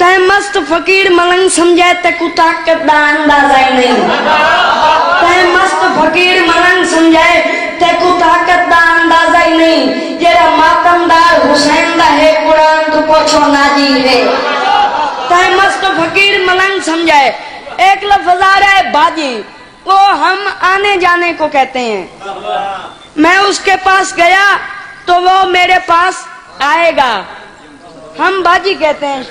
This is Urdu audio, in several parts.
تے مست فقیر ملنگ سمجھے تے کو طاقت دا اندازہ ہی نہیں، تے مست فقیر ملنگ سمجھے تے کو طاقت دا اندازہ ہی نہیں، جیرا ماتمدار حسین دا ہے قرآن تو پوچھو ناجی ہے، تے مست فقیر ملنگ سمجھے۔ ایک لفظ آ رہا ہے باجی، وہ ہم آنے جانے کو کہتے ہیں، میں اس کے پاس گیا تو وہ میرے پاس آئے گا، ہم باجی کہتے ہیں۔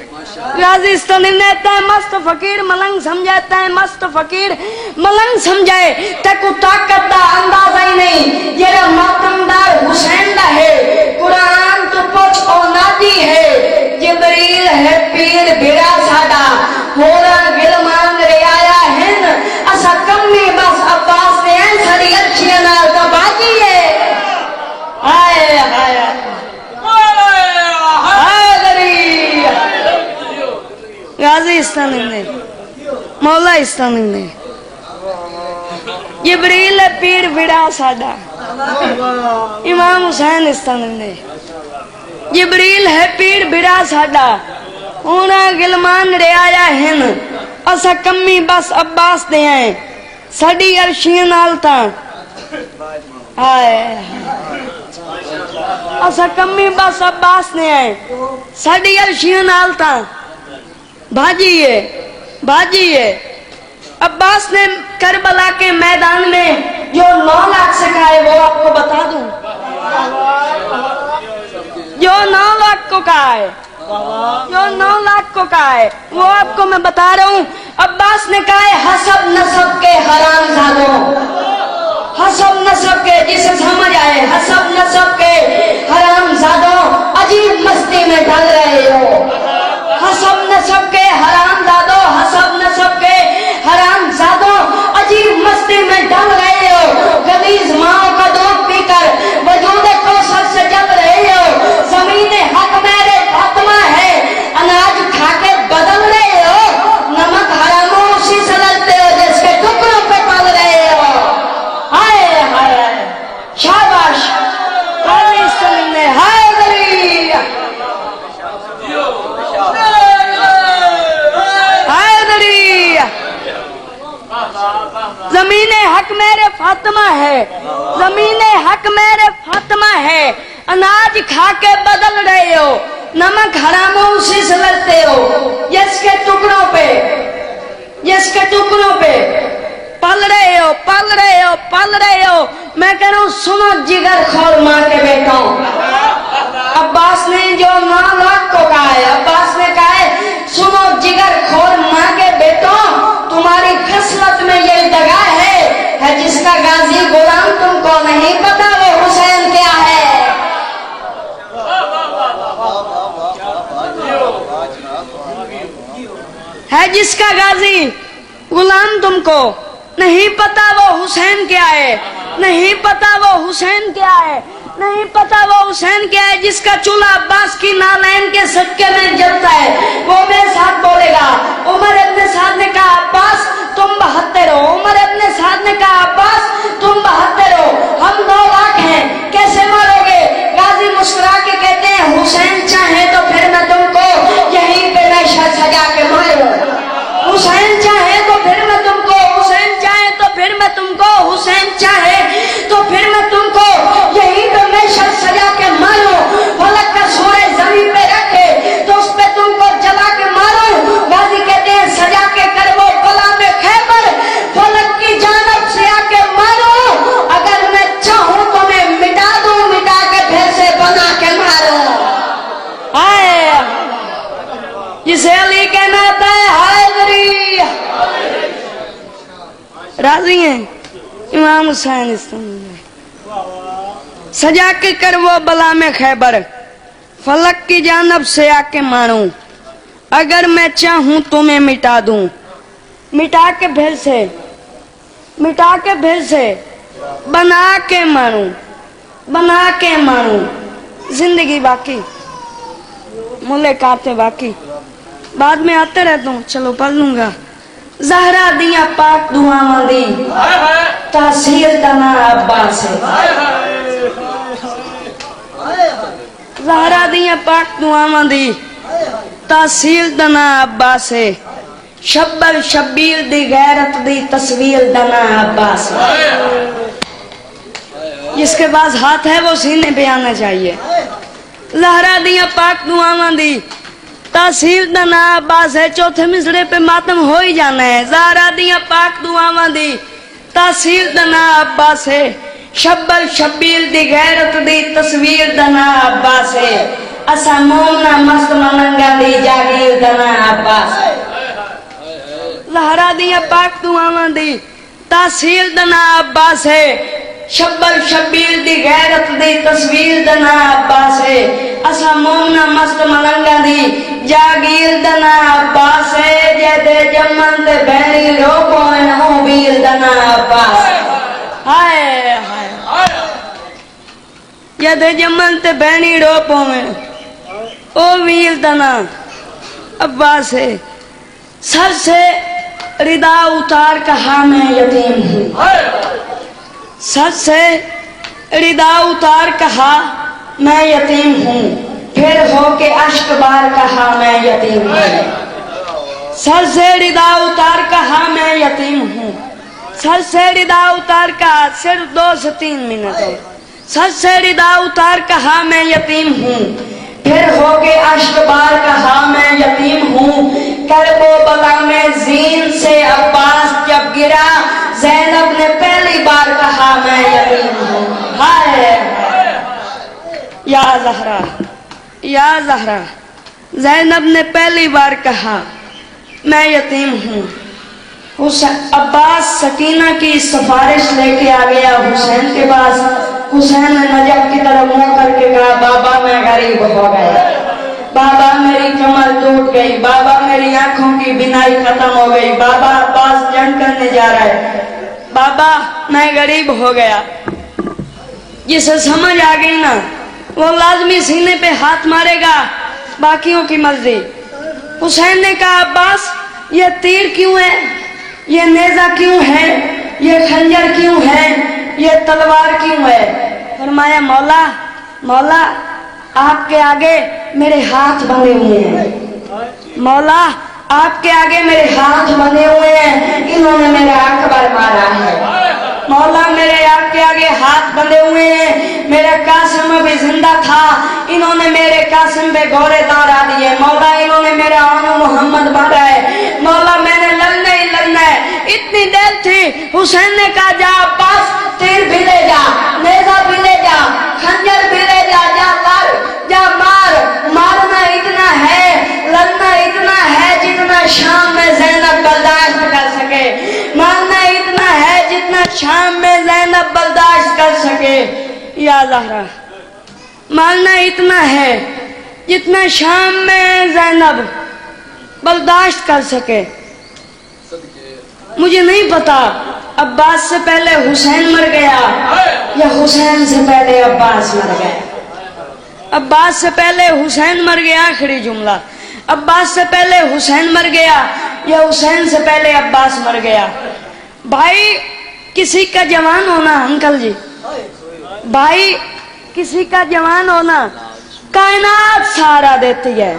غازی استانی نے تے مست فقیر ملنگ سمجھے، تے مست فقیر ملنگ سمجھے تے کو طاقت دا اندازہ ہی نہیں، جیرا ماتمدار حسین دا ہے قرآن تو پوچھ او نادی ہے، جبریل ہے پیر بھیڑا ساڈا، ہورن گلمان رعایا ہن، اسا کمی بس عباس نے ہیں ساری اچھیاں نال دا باجی ہے۔ آئے آئے غازی استانی نے، مولا استانی نے، جبریل پیر بڑا ساڈا، امام حسین استانی نے، جبریل ہے پیر بڑا ساڈا، ہونا گلمان رعایا ہن، اسا کمی بس عباس دے ہیں ساڈی عرشیاں نال تاں، آئے اسا کمی بس عباس نے ہیں ساڈی عرشیاں نال تاں، بھاجی ہے۔ عباس نے کربلا کے میدان میں جو 9 لاکھ سکھائے وہ آپ کو بتا دوں، جو 9 لاکھ کو کہا ہے، جو 9 لاکھ کو کہا ہے وہ آپ کو میں بتا رہا ہوں۔ عباس نے کہا ہے حسب نسب کے حرام زادوں، حسب نسب کے، جسے سمجھ آئے، حسب نسب کے حرام زادوں عجیب مستی میں ڈل رہے ہو، حسب نسب کے حرام زادوں، حسب نسب کے حرام زادوں عجیب مستی میں ڈل رہے ہو، غلیظ ماؤں کا دودھ پی کر وجود کوثر سے جل رہے ہو، زمین حق میرے فاطمہ ہے، اناج کھا کے بدل رہے ہو، نمک حراموں اسی سے لڑتے ہو جس کے ٹکڑوں پہ پل رہے ہو۔ ہائے ہائے شاباش غازی استانی نے، ہائے دری، ہائے دری، زمین حق میرے فاطمہ ہے، زمین حق میرے فاطمہ ہے، اناج کھا کے بدل رہے ہو، نمک حراموں اسی سے لڑتے ہو، جس کے ٹکڑوں پہ پل رہے ہو، پل رہے ہو، پل رہے ہو۔ میں کہہ رہا ہوں سنو جگر خور ماں کے بیٹوں، عباس نے جو 9 لاکھ کو کہا ہے، عباس نے کہا ہے سنو جگر خور ماں کے بیٹوں، تمہاری خصلت میں یہ دگا ہے جس کا غازی غلام تم کو نہیں پتا وہ حسین کیا ہے۔ ہے جس کا غازی غلام تم کو نہیں پتا وہ حسین کیا ہے، نہیں پتا وہ حسین کیا ہے، نہیں پتا وہ حسین کیا ہے، جس کا چولہا عباس کی نالین کے صدقے میں جلتا ہے وہ میرے ساتھ بولے گا۔ عمر ابن سعد نے کہا عباس تم 72 ہو، عمر ابن سعد نے کہا عباس تم 72 ہو، ہم 2 لاکھ ہیں، کیسے مارو گے؟ غازی مسکرا کے کہتے ہیں حسین چاہے تو پھر میں تم کو یہیں پہ نشہ سجا کے ماروں، حسین چاہے تو پھر میں تم کو، حسین چاہے تو پھر میں تم کو، حسین چاہے تو پھر میں تم کو یہیں پہ نشہ سجا کے ماروں، فلک کا سورج زمین پہ رکھے تو اس پہ تم کو جلا کے ماروں۔ غازی کہتے ہیں سجا کے کر وہ بلا میں خیبر، فلک کی جانب سے آ کے ماروں، اگر میں چاہوں تو میں مٹا دوں، مٹا کے پھر سے بنا کے ماروں۔ آئے جسے علی کہنا آتا ہے ہائے دری، راضی ہیں امام حسین استانی میں، سجا کے کر وہ بلا میں خیبر، فلک کی جانب سے آ کے ماروں، اگر میں چاہوں تو میں مٹا دوں، مٹا کے پھر سے، مٹا کے پھر سے بنا کے ماروں، بنا کے ماروں۔ زندگی باقی، ملاقاتیں باقی، بعد میں آتے رہتا ہوں، چلو پڑھ لوں گا۔ زہرا دیاں پاک دعاواں دی تاثیر تنا عباس ہے، زہرا دیاں پاک دعاواں دی تحصیل دنا عباس ہے، شبر شبیر دی غیرت دی تصویر دنا عباس ہے۔ جس کے پاس ہاتھ ہے وہ سینے پہ آنا چاہیے۔ زہرا دیاں پاک دعاواں دی تحصیل دنا عباس ہے، چوتھے مصرے پہ ماتم ہو ہی جانا ہے۔ زہرا دیاں پاک دعاواں دی تحصیل دنا عباس ہے، شبر شبیر دی غیرت دی تصویر دنا عباس ہے، اسا مومنا مست مننگا دی جاگیر دنا عباس ہے۔ زہرا دیاں پاک دعاواں دی تحصیل دنا عباس ہے، شبر شبیر دی غیرت دی تصویر دنا عباس ہے، اسا مومنا مست ملنگا دی جاگیر دنا عباس ہے، جیدے جمن تے بہنی روکو انہوں بیر دنا عباس ہے۔ ہائے ہائے جیدے جمن تے بہنی روکو او ویر دنا عباس ہے۔ سر سے ردا اتار کہا میں یتیم ہوں، سر سے ردا اتار کہا میں یتیم ہوں، پھر ہو کے اشک بار کہا میں یتیم ہوں۔ سر سے ردا اتار کہا میں یتیم ہوں، سر سے ردا اتار کہا، صرف 2 سے 3 منٹ ہے۔ سر سے ردا اتار کہا میں یتیم ہوں، پھر ہو کے اشک بار کہا میں یتیم ہوں، کرب و بلا میں زین سے عباس جب گرا، زینب نے پہلی بار کہا میں یتیم ہوں۔ ہائے یا زہرا یا زہرا، زینب نے پہلی بار کہا میں یتیم ہوں۔ عباس سکینہ کی سفارش لے کے آ گیا حسین کے پاس۔ حسین نے نجف کی طرف منہ کر کے کہا بابا میں غریب ہو گیا، بابا میری کمر ٹوٹ گئی، بابا میری آنکھوں کی بینائی ختم ہو گئی، بابا عباس جنگ کرنے جا رہا ہے، بابا میں غریب ہو گیا۔ جسے سمجھ آ گئی نا وہ لازمی سینے پہ ہاتھ مارے گا، باقیوں کی مرضی۔ حسین نے کہا عباس یہ تیر کیوں ہے، یہ نیزہ کیوں ہے، یہ خنجر کیوں ہے، یہ تلوار کیوں ہے؟ فرمایا مولا مولا آپ کے آگے میرے ہاتھ بندھے ہوئے ہیں، مولا آپ کے آگے میرے ہاتھ بندھے ہوئے ہیں، انہوں نے میرا اکبر مارا ہے، مولا میرے آپ کے آگے ہاتھ بندھے ہوئے ہیں، میرا قاسم بھی زندہ تھا، انہوں نے میرے قاسم پہ گھوڑے دوڑا دیے، مولا انہوں نے میرا عنو محمد مارا ہے، مولا میں نے لڑنا ہی لڑنا ہے۔ اتنی دیر تھی، حسین نے کہا جا عباس تیر بھی لے جا، نیزہ بھی لے جا، خنجر بھی لے جا، جا لڑ جا مار، مارنا اتنا ہے، لڑنا اتنا ہے جتنا شام میں زینب برداشت کر سکے، مارنا اتنا ہے جتنا شام میں زینب برداشت کر سکے۔ یا زہرا مارنا اتنا ہے جتنا شام میں زینب برداشت کر سکے۔ مجھے نہیں پتا عباس سے پہلے حسین مر گیا یا حسین سے پہلے عباس مر گیا۔ عباس سے پہلے حسین مر گیا، آخری جملہ، عباس سے پہلے حسین مر گیا یا حسین سے پہلے عباس مر گیا۔ بھائی کسی کا جوان ہونا، انکل جی، بھائی کسی کا جوان ہونا کائنات سہارا دیتی ہے۔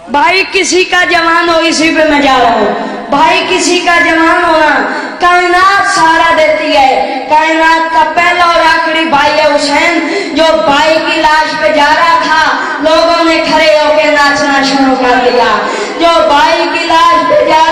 بھائی کسی کا جوان ہو، اسی پہ میں جا رہا ہوں، بھائی کسی کا جوان ہونا کائنات سہارا دیتی ہے۔ کائنات کا پہلا اور آخری بھائی ہے حسین، جو بھائی کی لاش پہ جا رہا تھا، لوگوں نے کھڑے ہو کے ناچنا شروع کر دیا۔ جو بھائی کی لاش پہ جا